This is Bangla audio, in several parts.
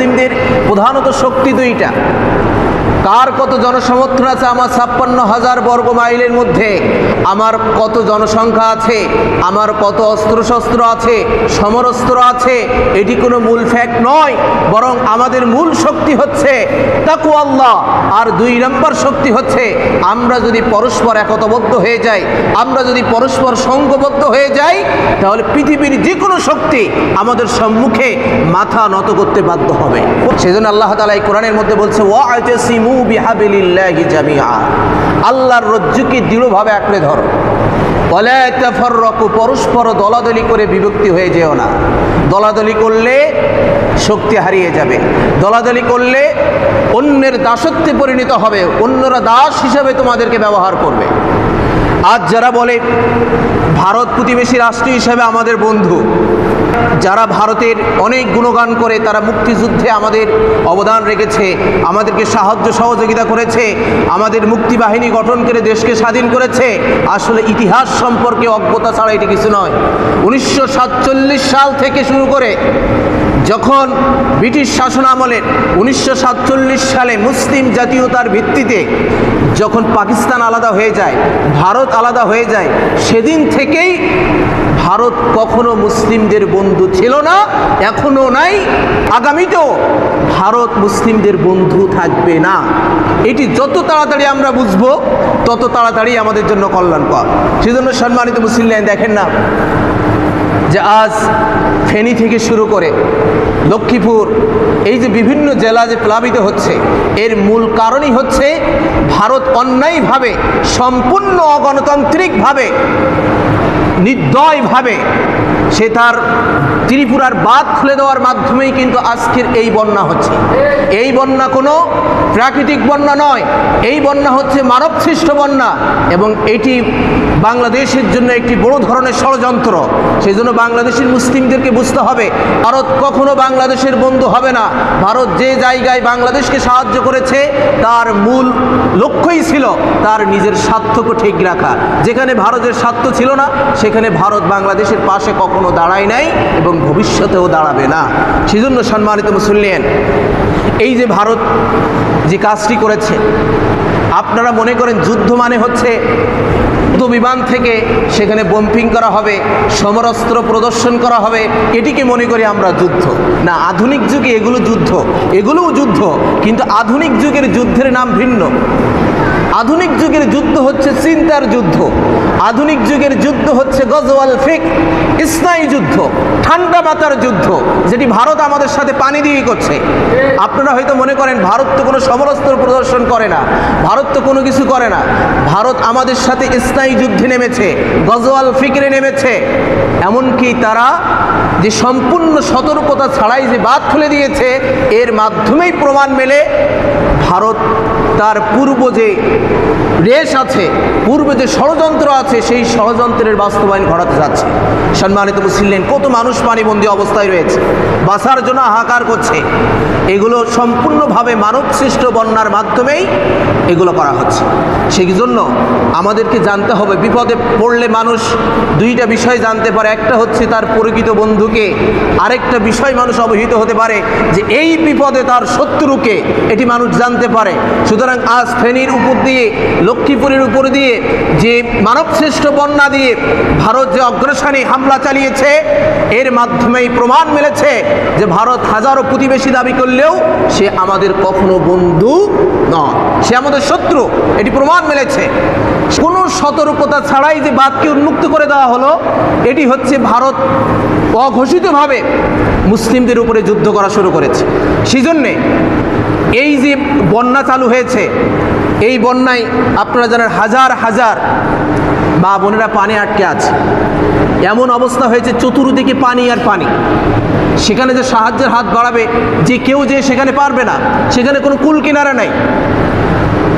মুসলিমদের প্রধানত শক্তি দুইটা। কার কত জনসমর্থন আছে? আমার 56,000 বর্গ মাইলের মধ্যে আমার কত জনসংখ্যা আছে, আমার কত অস্ত্রশস্ত্র আছে, সমরস্ত্র আছে, এটি কোনো মূল ফ্যাক্ট নয়, বরং আমাদের মূল শক্তি হচ্ছে তাকওয়া আল্লাহ। আর 2 নম্বর শক্তি হচ্ছে আমরা যদি পরস্পর একতাবদ্ধ হয়ে যাই, আমরা যদি পরস্পর সংঘবদ্ধ হয়ে যাই, তাহলে পৃথিবীর যে কোনো শক্তি আমাদের সম্মুখে মাথা নত করতে বাধ্য হবে। সেজন্য আল্লাহ তাআলা এই কোরআনের মধ্যে বলছে ওয়া'তাসিমু বিহাবিলিল্লাহি জামিআ, আল্লাহর রজ্জুকে দৃঢ়ভাবে আঁকড়ে ধরো, ওয়ালা তাফাররাকু, পরস্পর দলাদলি করে বিভক্তি হয়ে যেও না। দলাদলি করলে শক্তি হারিয়ে যাবে, দলাদলি করলে অন্যের দাসত্বে পরিণত হবে, অন্যরা দাস হিসাবে তোমাদেরকে ব্যবহার করবে। আজ যারা বলে ভারত প্রতিবেশী রাষ্ট্র হিসাবে আমাদের বন্ধু, যারা ভারতের অনেক গুণগান করে, তারা মুক্তিযুদ্ধে আমাদের অবদান রেখেছে, আমাদেরকে সাহায্য সহযোগিতা করেছে, আমাদের মুক্তিবাহিনী গঠন করে দেশকে স্বাধীন করেছে, আসলে ইতিহাস সম্পর্কে অজ্ঞতা ছাড়া এটি কিছু নয়। 1947 সাল থেকে শুরু করে যখন ব্রিটিশ শাসন আমলের 1947 সালে মুসলিম জাতীয়তার ভিত্তিতে যখন পাকিস্তান আলাদা হয়ে যায়, ভারত আলাদা হয়ে যায়, সেদিন থেকেই ভারত কখনো মুসলিমদের বন্ধু ছিল না, এখনো নাই, আগামীতেও ভারত মুসলিমদের বন্ধু থাকবে না। এটি যত তাড়াতাড়ি আমরা বুঝবো তত তাড়াতাড়ি আমাদের জন্য কল্যাণকর। সেজন্য সম্মানিত মুসলিম দেখেন না যে আজ ফেনী থেকে শুরু করে লক্ষ্মীপুর, এই যে বিভিন্ন জেলা যে প্লাবিত হচ্ছে, এর মূল কারণই হচ্ছে ভারত অন্যায়ভাবে, সম্পূর্ণ অগণতান্ত্রিকভাবে, নির্দয়ভাবে সে তার ত্রিপুরার বাঁধ খুলে দেওয়ার মাধ্যমেই কিন্তু আজকের এই বন্যা হচ্ছে। এই বন্যা কোনো প্রাকৃতিক বন্যা নয়, এই বন্যা হচ্ছে মানবসৃষ্ট বন্যা, এবং এটি বাংলাদেশের জন্য একটি বড় ধরনের ষড়যন্ত্র। সেই জন্য বাংলাদেশের মুসলিমদেরকে বুঝতে হবে, ভারত কখনো বাংলাদেশের বন্ধু হবে না। ভারত যে জায়গায় বাংলাদেশকে সাহায্য করেছে তার মূল লক্ষ্যই ছিল তার নিজের স্বার্থকে ঠিক রাখা। যেখানে ভারতের স্বার্থ ছিল না সেখানে ভারত বাংলাদেশের পাশে কখনো দাঁড়ায় নাই এবং ভবিষ্যতেও দাঁড়াবে না। সেজন্য সম্মানিত মুসলিম, এই যে ভারত যে কাজটি করেছে, আপনারা মনে করেন যুদ্ধ মানে হচ্ছে বিমান থেকে সেখানে বোম্পিং করা হবে, সমরাস্ত্র প্রদর্শন করা হবে, এটিকে মনে করি আমরা যুদ্ধ না। আধুনিক যুগে এগুলো যুদ্ধ, এগুলোও যুদ্ধ, কিন্তু আধুনিক যুগের যুদ্ধের নাম ভিন্ন। আধুনিক যুগের যুদ্ধ হচ্ছে চিন্তার যুদ্ধ, আধুনিক যুগের যুদ্ধ হচ্ছে গজওয়াল ফিক, স্নায়ু যুদ্ধ, ঠান্ডা মাথার যুদ্ধ, যেটি ভারত আমাদের সাথে পানি দিয়ে করছে। আপনারা হয়তো মনে করেন ভারত তো কোনো সমরাস্ত্র প্রদর্শন করে না, ভারত তো কোনো কিছু করে না। ভারত আমাদের সাথে স্নায়ু যুদ্ধে নেমেছে, গজওয়াল ফিকরে নেমেছে, এমনকি তারা যে সম্পূর্ণ সতর্কতা ছাড়াই যে বাঁধ খুলে দিয়েছে, এর মাধ্যমেই প্রমাণ মেলে ভারত তার পূর্ব যে রেশ আছে, পূর্বে যে ষড়যন্ত্র আছে, সেই ষড়যন্ত্রের বাস্তবায়ন ঘটাতে যাচ্ছে। সম্মানিত মুসলিম, কত মানুষ পানিবন্দী অবস্থায় রয়েছে, বাঁচার জন্য হাহাকার করছে। এগুলো সম্পূর্ণভাবে মানবসৃষ্ট বন্যার মাধ্যমেই এগুলো করা হচ্ছে। সেই জন্য আমাদেরকে জানতে হবে, বিপদে পড়লে মানুষ দুইটা বিষয় জানতে পারে, একটা হচ্ছে তার প্রকৃত বন্ধুকে, আরেকটা বিষয় মানুষ অবহিত হতে পারে যে এই বিপদে তার শত্রুকে, এটি মানুষ জানতে পারে। সুতরাং আজ ফেনীর উপর দিয়ে, লক্ষ্মীপুরের উপর দিয়ে যে মানবশ্রেষ্ঠ বন্যা দিয়ে ভারত যে অগ্রসরী হামলা চালিয়েছে, এর মাধ্যমেই প্রমাণ মিলেছে যে ভারত হাজারো প্রতিবেশী দাবি করলেও সে আমাদের কখনো বন্ধু নয়, সে আমাদের শত্রু, এটি প্রমাণ মিলেছে। কোনো সতর্কতা ছাড়াই যে বাঁধকে উন্মুক্ত করে দেওয়া হলো, এটি হচ্ছে ভারত অঘোষিতভাবে মুসলিমদের উপরে যুদ্ধ করা শুরু করেছে। সেই জন্যে এই যে বন্যা চালু হয়েছে, এই বন্যায় আপনারা জানেন হাজার হাজার মা বোনেরা পানি আটকে আছে, এমন অবস্থা হয়েছে চতুর্দিকে পানি আর পানি। সেখানে যে সাহায্যের হাত বাড়াবে, যে কেউ যে সেখানে পারবে না, সেখানে কোনো কুল কিনারা নাই।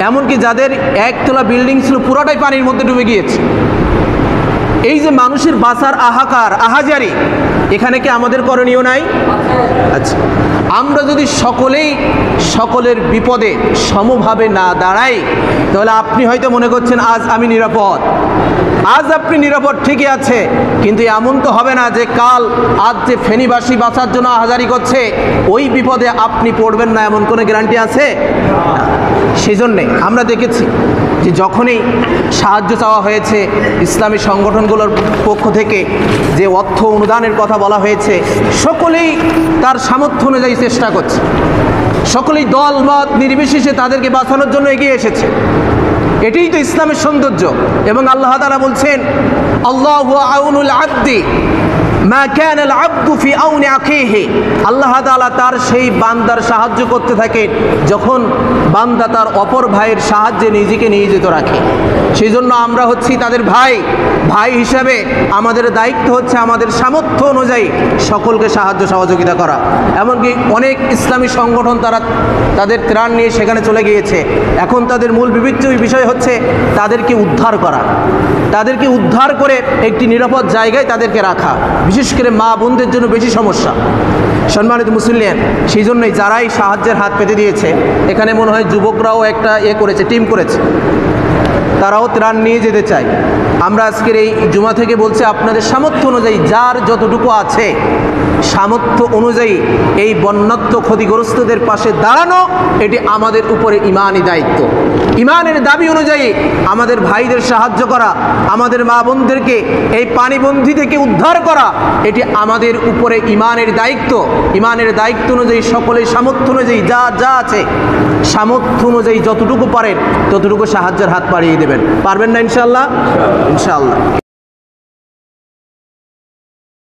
এমনকি যাদের একতলা বিল্ডিং ছিল পুরোটাই পানির মধ্যে ডুবে গিয়েছে। এই যে মানুষের বাঁচার হাহাকার, আহাজারি, এখানে কি আমাদের করণীয় নাই? আচ্ছা, আমরা যদি সকলেই সকলের বিপদে সমভাবে না দাঁড়াই, তাহলে আপনি হয়তো মনে করছেন আজ আমি নিরাপদ, আজ আপনি নিরাপদ ঠিকই আছে, কিন্তু এমন তো হবে না যে কাল আজ যে ফেনীবাসী বাঁচার জন্য আহাজারি করছে ওই বিপদে আপনি পড়বেন না, এমন কোনো গ্যারান্টি আছে? সেই জন্যে আমরা দেখেছি যে যখনই সাহায্য চাওয়া হয়েছে ইসলামী সংগঠনগুলোর পক্ষ থেকে, যে অর্থ অনুদানের কথা বলা হয়েছে, সকলেই তার সামর্থ্য অনুযায়ী চেষ্টা করছে, সকলেই দল মত নির্বিশেষে তাদেরকে বাঁচানোর জন্য এগিয়ে এসেছে। এটাই তো ইসলামের সৌন্দর্য। এবং আল্লাহ তাআলা বলছেন, আল্লাহু আউনুল আবদি মা কানা আল আবদু ফি আউনি আখিহি। আল্লাহ তাআলা তার সেই বান্দার সাহায্য করতে থাকেন যখন বান্দা তার অপর ভাইয়ের সাহায্যে নিজেকে নিয়োজিত রাখে। সেই জন্য আমরা হচ্ছি তাদের ভাই। ভাই হিসাবে আমাদের দায়িত্ব হচ্ছে আমাদের সামর্থ্য অনুযায়ী সকলকে সাহায্য সহযোগিতা করা। এমনকি অনেক ইসলামী সংগঠন তারা তাদের ত্রাণ নিয়ে সেখানে চলে গিয়েছে। এখন তাদের মূল বিষয় হচ্ছে তাদেরকে উদ্ধার করা, তাদেরকে উদ্ধার করে একটি নিরাপদ জায়গায় তাদেরকে রাখা। বিশেষ করে মা বোনদের জন্য বেশি সমস্যা। সম্মানিত মুসলিম, সেই জন্যই যারাই সাহায্যের হাত পেতে দিয়েছে, এখানে মনে হয় যুবকরাও একটা করেছে, টিম করেছে, তারাও ত্রাণ নিয়ে যেতে চায়। আমরা আজকের এই জুমা থেকে বলছি, আপনাদের সামর্থ্য অনুযায়ী যার যতটুকু আছে সামর্থ্য অনুযায়ী এই বন্যাত্ম ক্ষতিগ্রস্তদের পাশে দাঁড়ানো, এটি আমাদের উপরে ইমানি দায়িত্ব। ইমানের দাবি অনুযায়ী আমাদের ভাইদের সাহায্য করা, আমাদের মা বোনদেরকে এই পানিবন্দী থেকে উদ্ধার করা, এটি আমাদের উপরে ইমানের দায়িত্ব। ইমানের দায়িত্ব অনুযায়ী সকলের সামর্থ্য অনুযায়ী যা যা আছে সামর্থ্য অনুযায়ী যতটুকু পারেন ততটুকু সাহায্যের হাত বাড়িয়ে দেবেন। পারবেন না ইনশাআল্লাহ? ইনশাআল্লাহ।